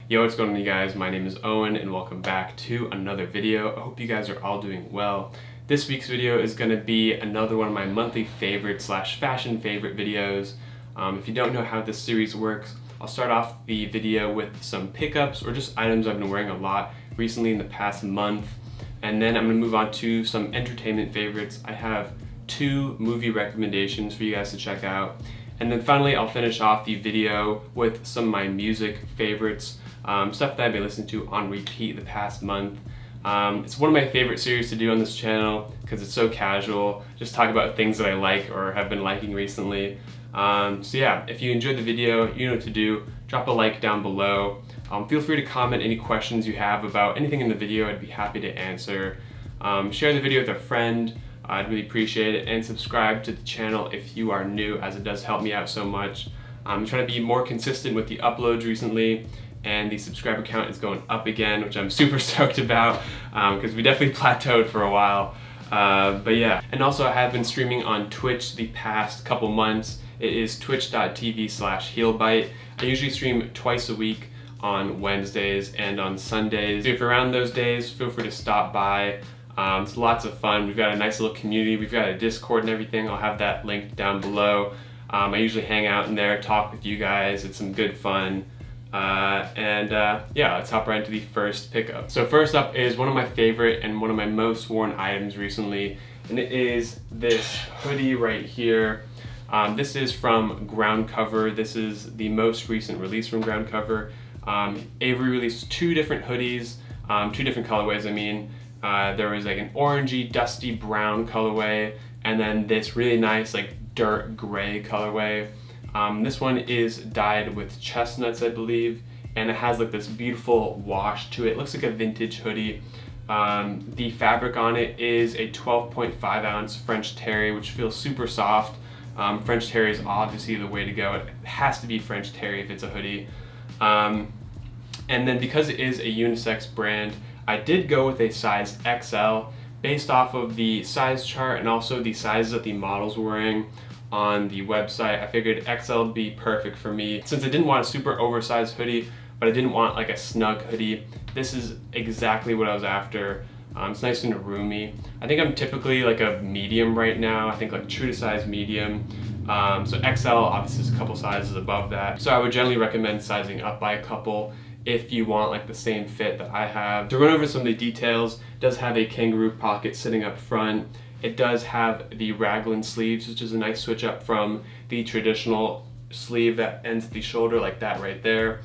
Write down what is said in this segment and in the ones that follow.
Yo, what's going on, you guys? My name is Owen and welcome back to another video. I hope you guys are all doing well. This week's video is going to be another one of my monthly favorite slash fashion favorite videos. If you don't know how this series works, I'll start off the video with some pickups or just items I've been wearing a lot recently in the past month. And then I'm going to move on to some entertainment favorites. I have 2 movie recommendations for you guys to check out. And then finally, I'll finish off the video with some of my music favorites, stuff that I've been listening to on repeat the past month. It's one of my favorite series to do on this channel because it's so casual, just talk about things that I like or have been liking recently. So yeah, if you enjoyed the video, you know what to do. Drop a like down below. Feel free to comment any questions you have about anything in the video. I'd be happy to answer. Share the video with a friend. I'd really appreciate it, and subscribe to the channel if you are new, as it does help me out so much. I'm trying to be more consistent with the uploads recently, and the subscriber count is going up again, which I'm super stoked about because we definitely plateaued for a while. But yeah, and also I have been streaming on Twitch the past couple months. It is twitch.tv/heelbite. I usually stream twice a week on Wednesdays and on Sundays. So if you're around those days, feel free to stop by. It's lots of fun. We've got a nice little community. We've got a Discord and everything. I'll have that linked down below. I usually hang out in there, talk with you guys. It's some good fun. Yeah, let's hop right into the first pickup. So first up is one of my favorite and one of my most worn items recently, and it is this hoodie right here. This is from Groundcover. This is the most recent release from Groundcover. Avery released 2 different hoodies, 2 different colorways, I mean. There was like an orangey, dusty brown colorway, and then this really nice like dirt gray colorway. This one is dyed with chestnuts, I believe, and it has like this beautiful wash to it. It looks like a vintage hoodie. The fabric on it is a 12.5 ounce French terry, which feels super soft. French terry is obviously the way to go. It has to be French terry if it's a hoodie. And then because it is a unisex brand, I did go with a size XL based off of the size chart and also the sizes that the models were wearing on the website. I figured XL would be perfect for me. Since I didn't want a super oversized hoodie, but I didn't want like a snug hoodie, this is exactly what I was after. It's nice and roomy. I think I'm typically like a medium right now. I think like true to size medium. So XL obviously is a couple sizes above that. So I would generally recommend sizing up by a couple if you want like the same fit that I have. To run over some of the details, it does have a kangaroo pocket sitting up front. It does have the raglan sleeves, which is a nice switch up from the traditional sleeve that ends at the shoulder like that right there.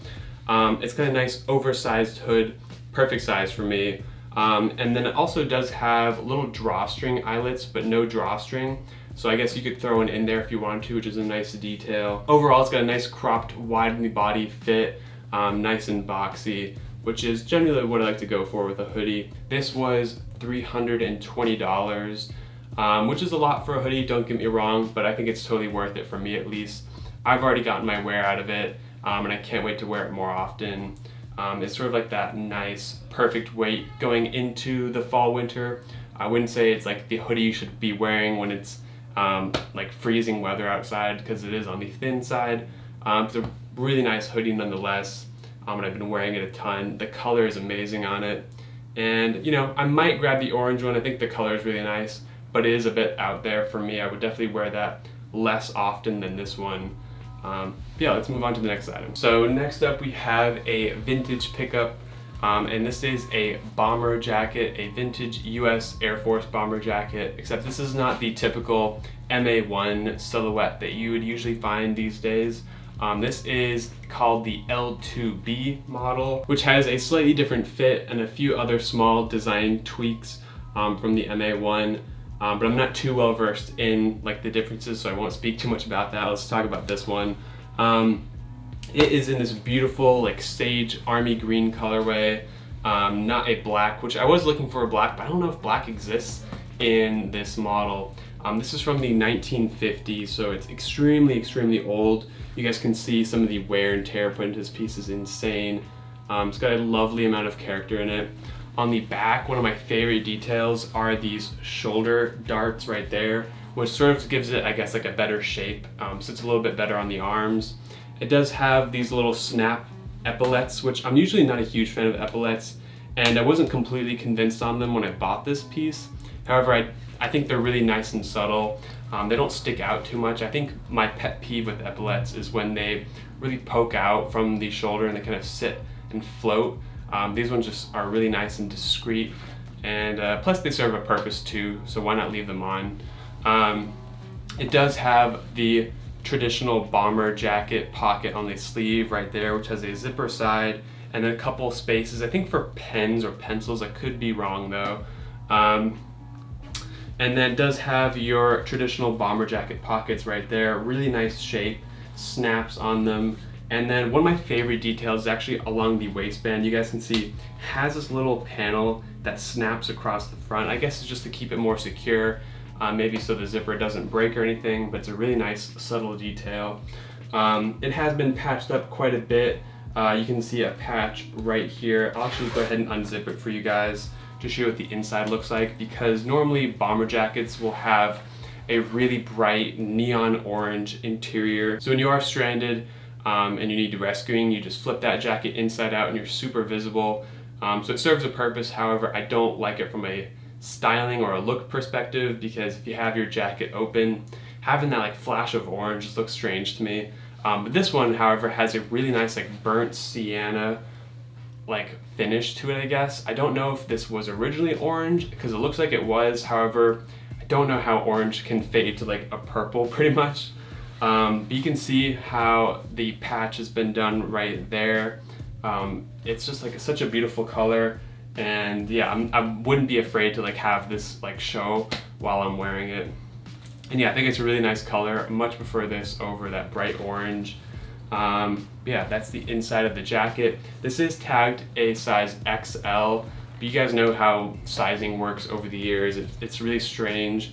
It's got a nice oversized hood, perfect size for me. And then it also does have little drawstring eyelets, but no drawstring. So I guess you could throw one in there if you wanted to, which is a nice detail. Overall, it's got a nice cropped, wide in the body fit. Nice and boxy, which is generally what I like to go for with a hoodie. This was $320, which is a lot for a hoodie, don't get me wrong, but I think it's totally worth it for me at least. I've already gotten my wear out of it, and I can't wait to wear it more often. It's sort of like that nice, perfect weight going into the fall, winter. I wouldn't say it's like the hoodie you should be wearing when it's like freezing weather outside, because it is on the thin side. It's a really nice hoodie nonetheless, and I've been wearing it a ton. The color is amazing on it, and you know, I might grab the orange one. I think the color is really nice, but it is a bit out there for me. I would definitely wear that less often than this one. Yeah, let's move on to the next item. So next up we have a vintage pickup, and this is a bomber jacket, a vintage US Air Force bomber jacket, except this is not the typical MA1 silhouette that you would usually find these days. This is called the L2B model, which has a slightly different fit and a few other small design tweaks from the MA1, but I'm not too well versed in like the differences, so I won't speak too much about that. Let's talk about this one. It is in this beautiful like sage army green colorway, not a black, which I was looking for a black, but I don't know if black exists in this model. This is from the 1950s, so it's extremely, extremely old. You guys can see some of the wear and tear put into this piece is insane. It's got a lovely amount of character in it. On the back, one of my favorite details are these shoulder darts right there, which sort of gives it, I guess, like a better shape. Sits a little bit better on the arms. It does have these little snap epaulets, which I'm usually not a huge fan of epaulets, and I wasn't completely convinced on them when I bought this piece. However, I think they're really nice and subtle. They don't stick out too much. I think my pet peeve with epaulets is when they really poke out from the shoulder and they kind of sit and float. These ones just are really nice and discreet, and plus they serve a purpose too, so why not leave them on? It does have the traditional bomber jacket pocket on the sleeve right there, which has a zipper side and then a couple spaces, I think for pens or pencils. I could be wrong though. And then it does have your traditional bomber jacket pockets right there, really nice shape, snaps on them. And then one of my favorite details is actually along the waistband. You guys can see has this little panel that snaps across the front. I guess it's just to keep it more secure, maybe so the zipper doesn't break or anything, but it's a really nice subtle detail. It has been patched up quite a bit. You can see a patch right here. I'll actually go ahead and unzip it for you guys to show you what the inside looks like, because normally bomber jackets will have a really bright neon orange interior. So when you are stranded and you need rescuing, you just flip that jacket inside out and you're super visible. So it serves a purpose. However, I don't like it from a styling or a look perspective, because if you have your jacket open, having that like flash of orange just looks strange to me. But this one, however, has a really nice like burnt sienna like finish to it, I guess. I don't know if this was originally orange, because it looks like it was. However, I don't know how orange can fade to like a purple pretty much. But you can see how the patch has been done right there. It's just like such a beautiful color, and yeah, I wouldn't be afraid to like have this like show while I'm wearing it. And yeah, I think it's a really nice color. I much prefer this over that bright orange. Yeah, that's the inside of the jacket. This is tagged a size XL, but you guys know how sizing works over the years. It's really strange.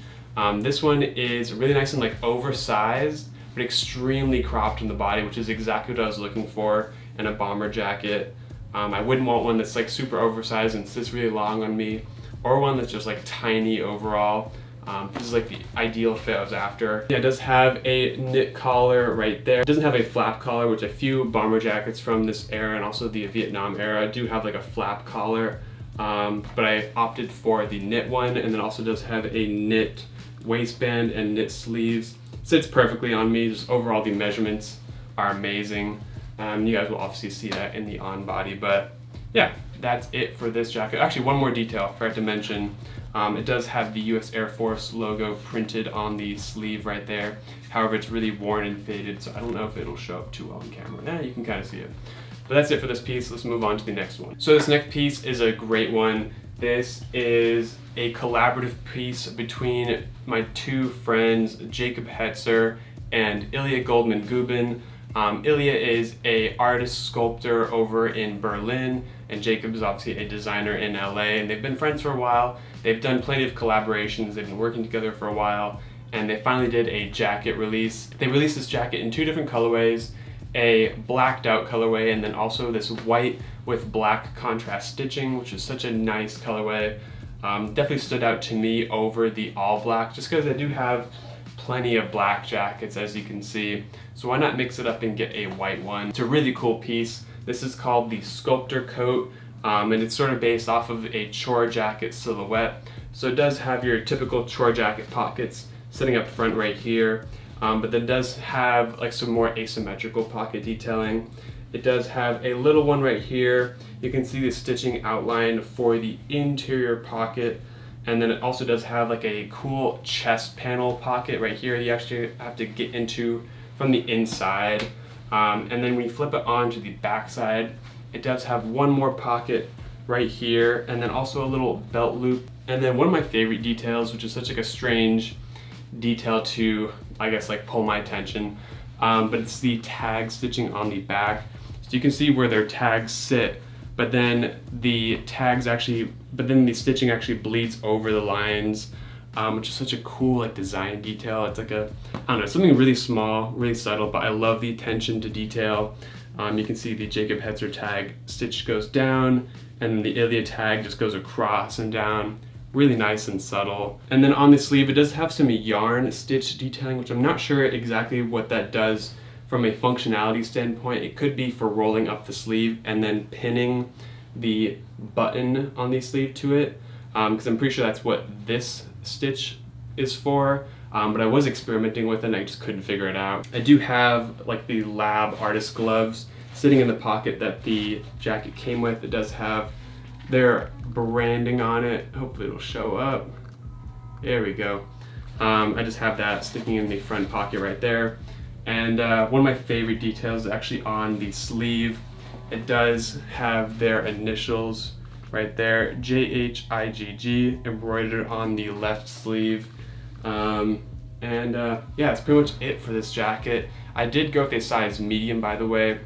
This one is really nice and like oversized, but extremely cropped in the body, which is exactly what I was looking for in a bomber jacket. I wouldn't want one that's like super oversized and sits really long on me, or one that's just like tiny overall. This is like the ideal fit I was after. Yeah, it does have a knit collar right there. It doesn't have a flap collar, which a few bomber jackets from this era and also the Vietnam era do have like a flap collar, but I opted for the knit one, and then also does have a knit waistband and knit sleeves. Sits perfectly on me. Just overall the measurements are amazing. You guys will obviously see that in the on body, but yeah, that's it for this jacket. Actually, one more detail I forgot to mention. It does have the US Air Force logo printed on the sleeve right there. However, it's really worn and faded, so I don't know if it'll show up too well on camera. You can kind of see it. But that's it for this piece. Let's move on to the next one. So this next piece is a great one. This is a collaborative piece between my two friends, Jacob Hetzer and Ilya Goldman-Gubin. Ilya is an artist sculptor over in Berlin, and Jacob is obviously a designer in LA, and they've been friends for a while. They've done plenty of collaborations, they've been working together for a while, and they finally did a jacket release. They released this jacket in two different colorways, a blacked out colorway, and then also this white with black contrast stitching, which is such a nice colorway. Definitely stood out to me over the all black, just because I do have plenty of black jackets, as you can see. So why not mix it up and get a white one? It's a really cool piece. This is called the Sculptor Coat, and it's sort of based off of a chore jacket silhouette. So it does have your typical chore jacket pockets sitting up front right here, but then does have like some more asymmetrical pocket detailing. It does have a little one right here. You can see the stitching outline for the interior pocket. And then it also does have like a cool chest panel pocket right here you actually have to get into from the inside. And then when you flip it onto the back side, it does have one more pocket right here, and then also a little belt loop. And then one of my favorite details, which is such like a strange detail to, I guess, like pull my attention, but it's the tag stitching on the back. So you can see where their tags sit, but then the stitching actually bleeds over the lines, which is such a cool like design detail. It's like a, I don't know, something really small, really subtle, but I love the attention to detail. You can see the Jacob Hetzer tag stitch goes down, and the Ilya tag just goes across and down. Really nice and subtle. And then on the sleeve, it does have some yarn stitch detailing, which I'm not sure exactly what that does from a functionality standpoint, it could be for rolling up the sleeve and then pinning the button on the sleeve to it, because I'm pretty sure that's what this stitch is for. But I was experimenting with it and I just couldn't figure it out. I do have like the lab artist gloves sitting in the pocket that the jacket came with. It does have their branding on it. Hopefully it'll show up. There we go. I just have that sticking in the front pocket right there. And one of my favorite details is actually on the sleeve. It does have their initials right there, JHIGG, embroidered on the left sleeve. Yeah, that's pretty much it for this jacket. I did go with a size medium, by the way.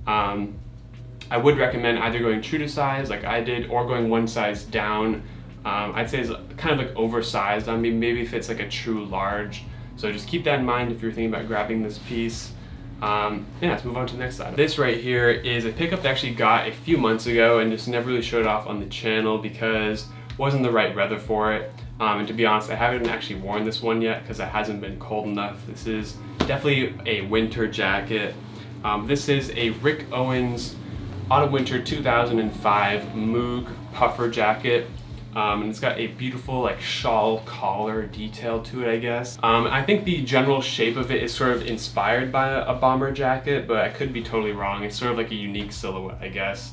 I would recommend either going true to size like I did or going one size down. I'd say it's kind of like oversized on me, maybe if it's like a true large. So just keep that in mind if you're thinking about grabbing this piece. Yeah, let's move on to the next item. This right here is a pickup that I actually got a few months ago and just never really showed off on the channel because it wasn't the right weather for it. And to be honest, I haven't actually worn this one yet because it hasn't been cold enough. This is definitely a winter jacket. This is a Rick Owens Autumn-Winter 2005 Moog puffer jacket. And it's got a beautiful like shawl collar detail to it, I guess. I think the general shape of it is sort of inspired by a bomber jacket, but I could be totally wrong. It's sort of like a unique silhouette, I guess.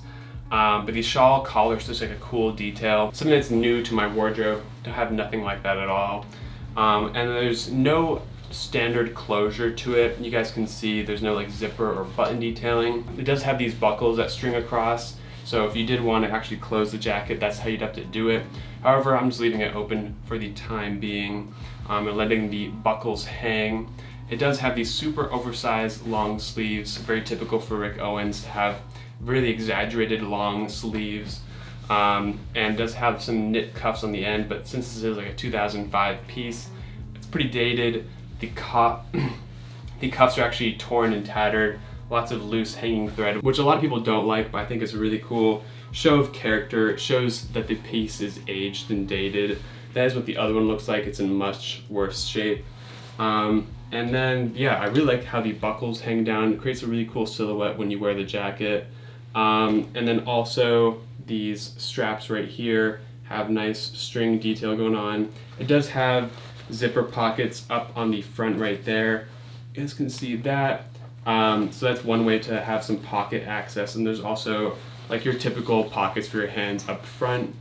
But the shawl collar is just like a cool detail. Something that's new to my wardrobe. I have nothing like that at all. And there's no standard closure to it. You guys can see there's no like zipper or button detailing. It does have these buckles that string across. So if you did want to actually close the jacket, that's how you'd have to do it. However, I'm just leaving it open for the time being and letting the buckles hang. It does have these super oversized long sleeves, very typical for Rick Owens to have really exaggerated long sleeves, and does have some knit cuffs on the end, but since this is like a 2005 piece, it's pretty dated. The cuffs are actually torn and tattered. Lots of loose hanging thread, which a lot of people don't like, but I think it's a really cool show of character. It shows that the piece is aged and dated. That is what the other one looks like. It's in much worse shape. And then, yeah, I really like how the buckles hang down. It creates a really cool silhouette when you wear the jacket. And then also these straps right here have nice string detail going on. It does have zipper pockets up on the front right there. You guys can see that. So that's one way to have some pocket access, and there's also like your typical pockets for your hands up front.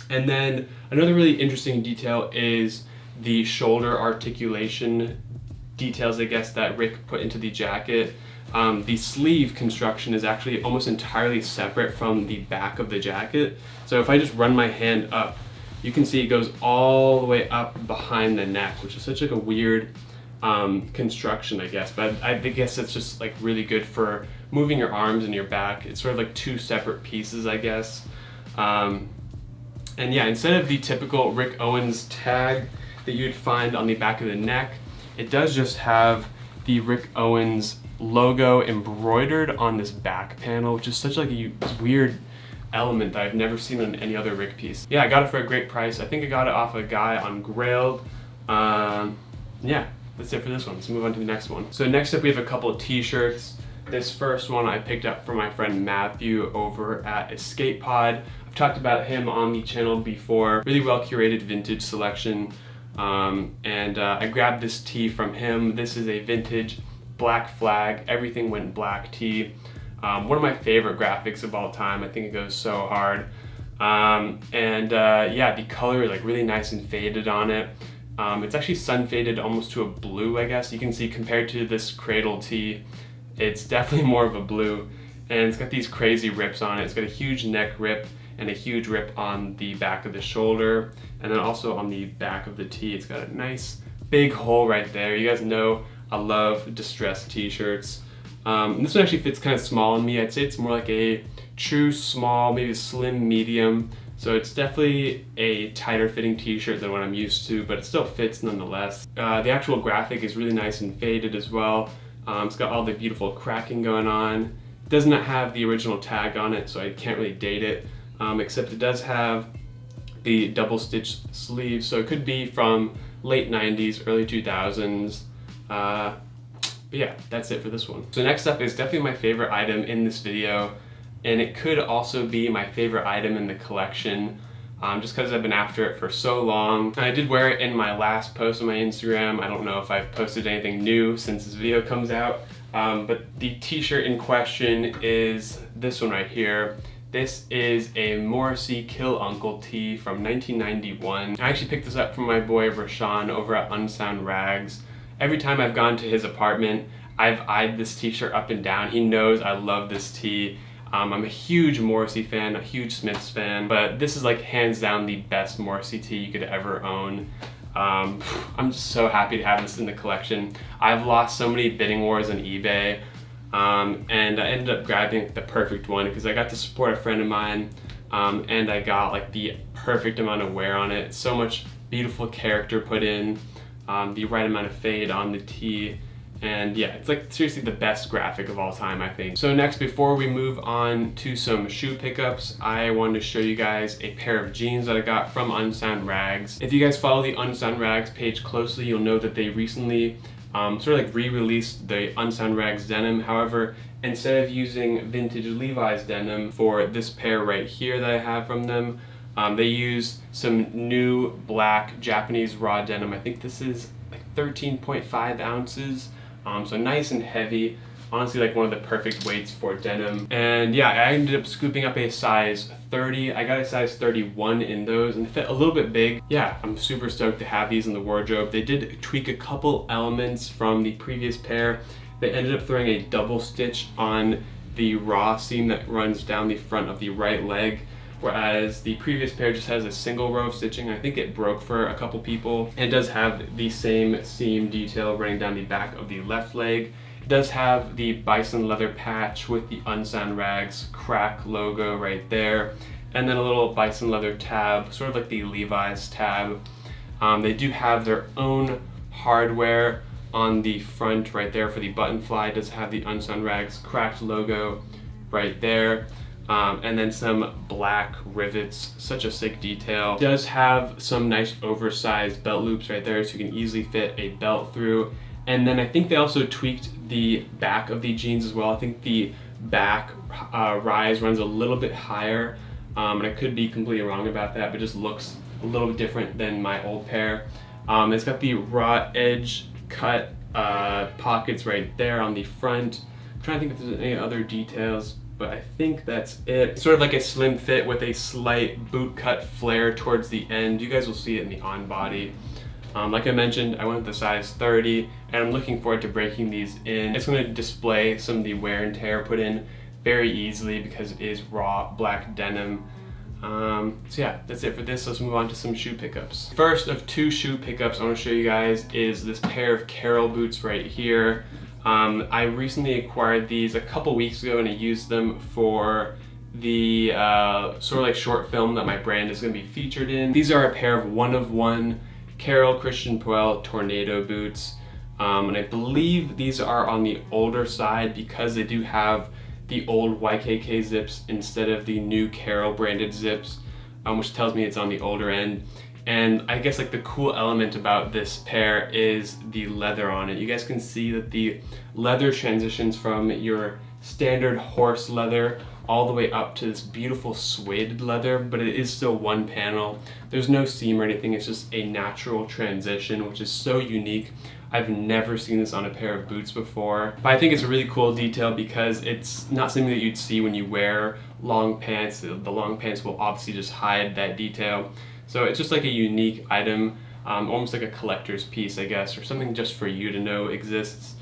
And then another really interesting detail is the shoulder articulation details, I guess, that Rick put into the jacket. The sleeve construction is actually almost entirely separate from the back of the jacket. So if I just run my hand up, you can see it goes all the way up behind the neck, which is such like a weird construction, I guess, but I guess it's just like really good for moving your arms and your back. It's sort of like two separate pieces, I guess. And yeah, instead of the typical Rick Owens tag that you'd find on the back of the neck, it does just have the Rick Owens logo embroidered on this back panel, which is such like a weird element that I've never seen on any other Rick piece. Yeah, I got it for a great price. I think I got it off a guy on Grailed. Yeah. That's it for this one. Let's move on to the next one. So next up we have a couple of t-shirts. This first one I picked up from my friend Matthew over at Escape Pod. I've talked about him on the channel before. Really well curated vintage selection. I grabbed this tee from him. This is a vintage Black Flag, everything went black tee. One of my favorite graphics of all time. I think it goes so hard. Yeah, the color is like really nice and faded on it. It's actually sun faded almost to a blue, I guess. You can see compared to this cradle tee, it's definitely more of a blue. And it's got these crazy rips on it. It's got a huge neck rip and a huge rip on the back of the shoulder. And then also on the back of the tee, it's got a nice big hole right there. You guys know I love distressed t-shirts. This one actually fits kind of small on me. I'd say it's more like a true small, maybe slim medium. So it's definitely a tighter fitting t-shirt than what I'm used to, but it still fits nonetheless. The actual graphic is really nice and faded as well. It's got all the beautiful cracking going on. It does not have the original tag on it, so I can't really date it, except it does have the double stitch sleeves, so it could be from late 90s, early 2000s. But yeah, that's it for this one. So next up is definitely my favorite item in this video, and it could also be my favorite item in the collection, just because I've been after it for so long. And I did wear it in my last post on my Instagram. I don't know if I've posted anything new since this video comes out, but the t-shirt in question is this one right here. This is a Morrissey Kill Uncle tee from 1991. I actually picked this up from my boy Rashawn over at Unsound Rags. Every time I've gone to his apartment, I've eyed this t-shirt up and down. He knows I love this tee. I'm a huge Morrissey fan, a huge Smiths fan, but this is like hands down the best Morrissey tee you could ever own. I'm just so happy to have this in the collection. I've lost so many bidding wars on eBay, and I ended up grabbing the perfect one because I got to support a friend of mine, and I got like the perfect amount of wear on it. So much beautiful character put in. The right amount of fade on the tee, and yeah, it's like seriously the best graphic of all time, I think. So next, before we move on to some shoe pickups, I wanted to show you guys a pair of jeans that I got from Unsound Rags. If you guys follow the Unsound Rags page closely, you'll know that they recently sort of like re-released the Unsound Rags denim. However, instead of using vintage Levi's denim for this pair right here that I have from them, they used some new black Japanese raw denim. I think this is like 13.5 ounces, so nice and heavy. Honestly, like one of the perfect weights for denim. And yeah, I ended up scooping up a size 30. I got a size 31 in those, and they fit a little bit big. Yeah, I'm super stoked to have these in the wardrobe. They did tweak a couple elements from the previous pair. They ended up throwing a double stitch on the raw seam that runs down the front of the right leg, whereas the previous pair just has a single row of stitching. I think it broke for a couple people. It does have the same seam detail running down the back of the left leg. It does have the bison leather patch with the Unsound Rags crack logo right there, and then a little bison leather tab, sort of like the Levi's tab. They do have their own hardware on the front right there for the button fly. It does have the Unsound Rags cracked logo right there. And then some black rivets, such a sick detail. It does have some nice oversized belt loops right there, so you can easily fit a belt through. And then I think they also tweaked the back of the jeans as well. I think the back rise runs a little bit higher, and I could be completely wrong about that, but just looks a little bit different than my old pair. It's got the raw edge cut pockets right there on the front. I'm trying to think if there's any other details, but I think that's it. Sort of like a slim fit with a slight boot cut flare towards the end. You guys will see it in the on body. Like I mentioned, I went with the size 30, and I'm looking forward to breaking these in. It's going to display some of the wear and tear put in very easily because it is raw black denim. So yeah, that's it for this. Let's move on to some shoe pickups. First of two shoe pickups I want to show you guys is this pair of Carol boots right here. I recently acquired these a couple weeks ago, and I used them for the sort of like short film that my brand is going to be featured in. These are a pair of one Carol Christian Puel Tornado Boots, and I believe these are on the older side because they do have the old YKK zips instead of the new Carol branded zips, which tells me it's on the older end. And I guess like the cool element about this pair is the leather on it. You guys can see that the leather transitions from your standard horse leather all the way up to this beautiful suede leather, but it is still one panel. There's no seam or anything, it's just a natural transition, which is so unique. I've never seen this on a pair of boots before, but I think it's a really cool detail because it's not something that you'd see when you wear long pants. The long pants will obviously just hide that detail. So it's just like a unique item, almost like a collector's piece, I guess, or something just for you to know exists.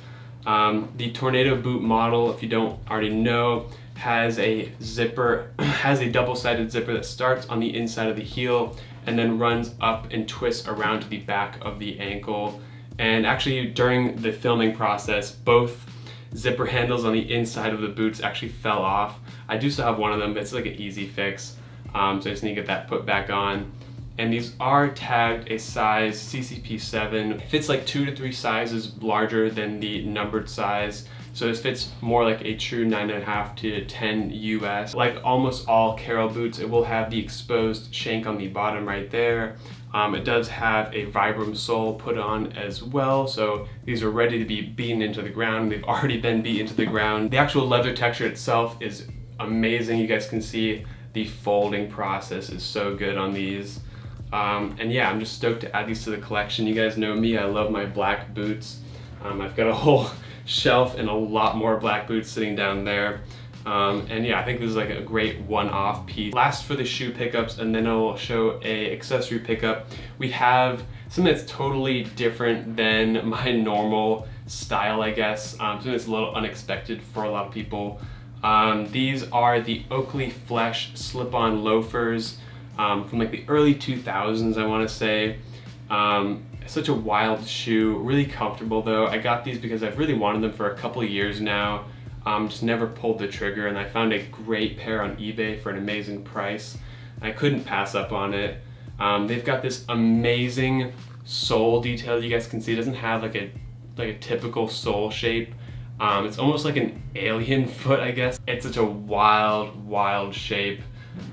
The Tornado boot model, if you don't already know, has a zipper, has a double-sided zipper that starts on the inside of the heel and then runs up and twists around to the back of the ankle. And actually during the filming process, both zipper handles on the inside of the boots actually fell off. I do still have one of them, but it's like an easy fix. So I just need to get that put back on. And these are tagged a size CCP 7. It fits like 2 to 3 sizes larger than the numbered size. So this fits more like a true 9.5 to 10 US. Like almost all Carol boots, it will have the exposed shank on the bottom right there. It does have a Vibram sole put on as well, so these are ready to be beaten into the ground. They've already been beat into the ground. The actual leather texture itself is amazing. You guys can see the folding process is so good on these. And yeah, I'm just stoked to add these to the collection. You guys know me, I love my black boots. I've got a whole shelf and a lot more black boots sitting down there. And yeah, I think this is like a great one-off piece. Last for the shoe pickups, and then I'll show a accessory pickup. We have something that's totally different than my normal style, I guess. Something that's a little unexpected for a lot of people. These are the Oakley Flesh slip-on loafers from like the early 2000s, I want to say. Such a wild shoe, really comfortable though. I got these because I've really wanted them for a couple of years now. Just never pulled the trigger, and I found a great pair on eBay for an amazing price. I couldn't pass up on it. They've got this amazing sole detail. You guys can see it doesn't have like a typical sole shape. It's almost like an alien foot, I guess. It's such a wild shape.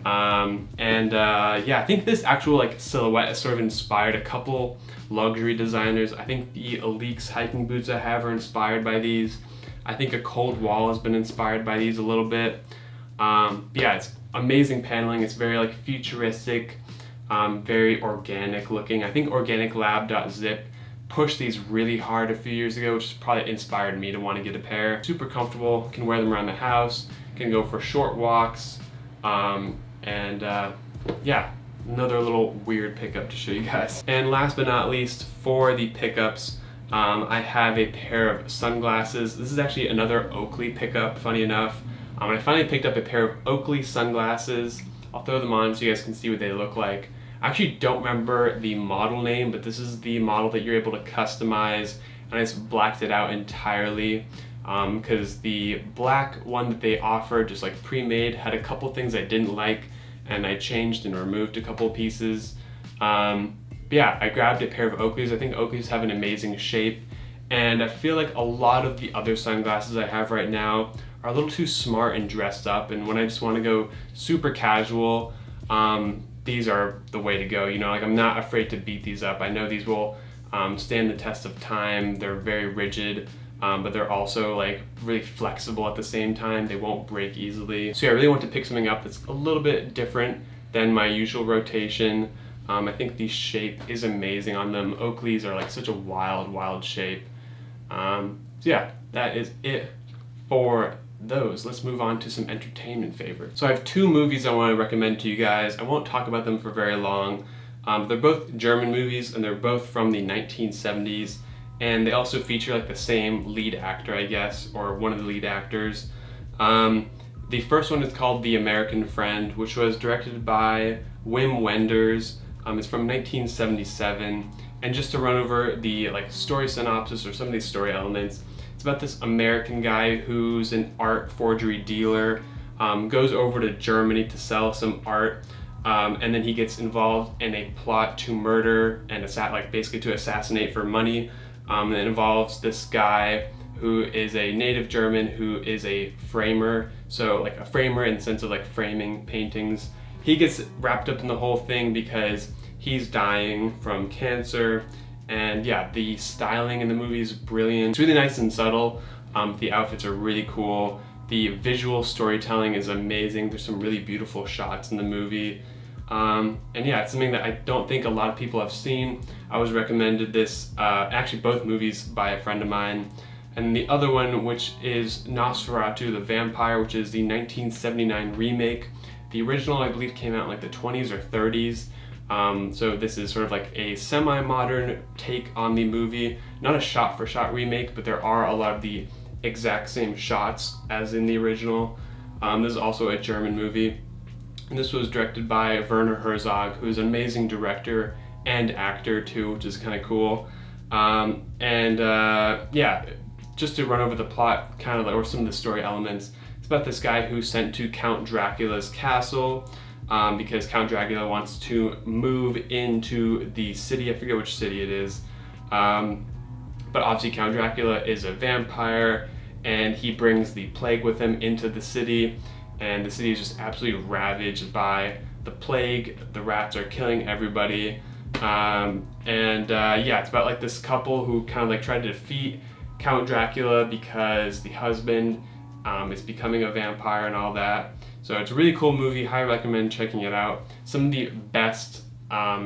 Yeah, I think this actual like silhouette has sort of inspired a couple luxury designers. I think the Oakley hiking boots I have are inspired by these. I think a Cold Wall has been inspired by these a little bit. Yeah, it's amazing paneling. It's very like futuristic, very organic looking. I think organiclab.zip pushed these really hard a few years ago, which has probably inspired me to want to get a pair. Super comfortable, can wear them around the house, can go for short walks, yeah, another little weird pickup to show you guys. And last but not least, for the pickups, I have a pair of sunglasses. This is actually another Oakley pickup, funny enough. I finally picked up a pair of Oakley sunglasses. I'll throw them on so you guys can see what they look like. I actually don't remember the model name, but this is the model that you're able to customize, and I just blacked it out entirely because the black one that they offered, just like pre-made, had a couple things I didn't like, and I changed and removed a couple pieces. But yeah, I grabbed a pair of Oakleys. I think Oakleys have an amazing shape, and I feel like a lot of the other sunglasses I have right now are a little too smart and dressed up, and when I just want to go super casual, these are the way to go. You know, like I'm not afraid to beat these up. I know these will stand the test of time. They're very rigid, but they're also like really flexible at the same time. They won't break easily. So yeah, I really want to pick something up that's a little bit different than my usual rotation. I think the shape is amazing on them. Oakleys are like such a wild shape. So yeah, that is it for those. Let's move on to some entertainment favorites. So I have two movies I want to recommend to you guys. I won't talk about them for very long. They're both German movies, and they're both from the 1970s, and they also feature like the same lead actor, I guess, or one of the lead actors. The first one is called The American Friend, which was directed by Wim Wenders. It's from 1977, and just to run over the like story synopsis or some of these story elements, it's about this American guy who's an art forgery dealer, goes over to Germany to sell some art, and then he gets involved in a plot to murder and basically to assassinate for money. It involves this guy who is a native German who is a framer, so like a framer in the sense of like framing paintings. He gets wrapped up in the whole thing because he's dying from cancer, and yeah, the styling in the movie is brilliant. It's really nice and subtle. The outfits are really cool. The visual storytelling is amazing. There's some really beautiful shots in the movie. And yeah, it's something that I don't think a lot of people have seen. I was recommended this, actually both movies by a friend of mine. And the other one, which is Nosferatu the Vampire, which is the 1979 remake. The original, I believe, came out in like the 20s or 30s. So this is sort of like a semi-modern take on the movie. Not a shot-for-shot remake, but there are a lot of the exact same shots as in the original. This is also a German movie. And this was directed by Werner Herzog, who is an amazing director and actor too, which is kind of cool. Yeah, just to run over the plot, kind of, or some of the story elements. It's about this guy who's sent to Count Dracula's castle because Count Dracula wants to move into the city. I forget which city it is. But obviously Count Dracula is a vampire, and he brings the plague with him into the city, and the city is just absolutely ravaged by the plague. The rats are killing everybody. Yeah, it's about like this couple who kind of like tried to defeat Count Dracula because the husband is becoming a vampire and all that. So it's a really cool movie. Highly recommend checking it out. Some of the best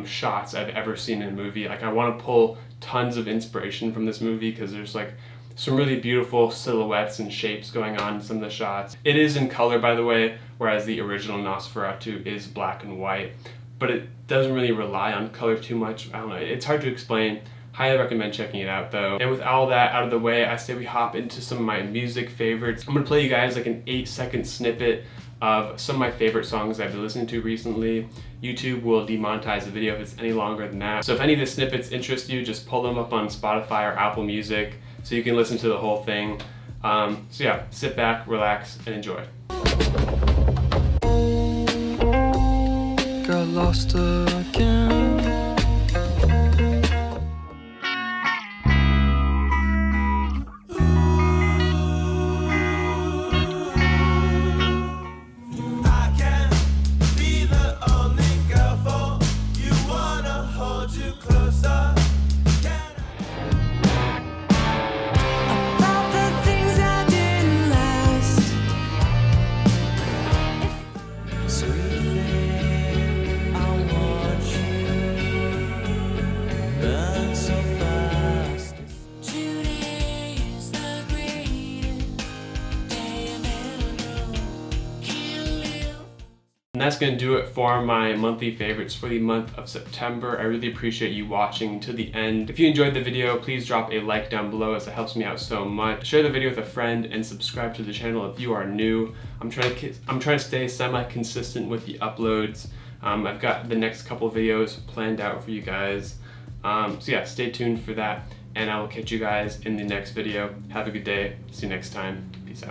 shots I've ever seen in a movie. Like, I want to pull tons of inspiration from this movie because there's like some really beautiful silhouettes and shapes going on in some of the shots. It is in color, by the way, whereas the original Nosferatu is black and white, but it doesn't really rely on color too much. I don't know, it's hard to explain. Highly recommend checking it out though. And with all that out of the way, I say we hop into some of my music favorites. I'm gonna play you guys like an 8-second snippet of some of my favorite songs I've been listening to recently. YouTube will demonetize the video if it's any longer than that. So if any of the snippets interest you, just pull them up on Spotify or Apple Music so you can listen to the whole thing. So yeah, sit back, relax, and enjoy. Got lost again. And that's going to do it for my monthly favorites for the month of September. I really appreciate you watching to the end. If you enjoyed the video, please drop a like down below as it helps me out so much. Share the video with a friend and subscribe to the channel if you are new. I'm trying to stay semi-consistent with the uploads. I've got the next couple videos planned out for you guys. So yeah, stay tuned for that, and I will catch you guys in the next video. Have a good day. See you next time.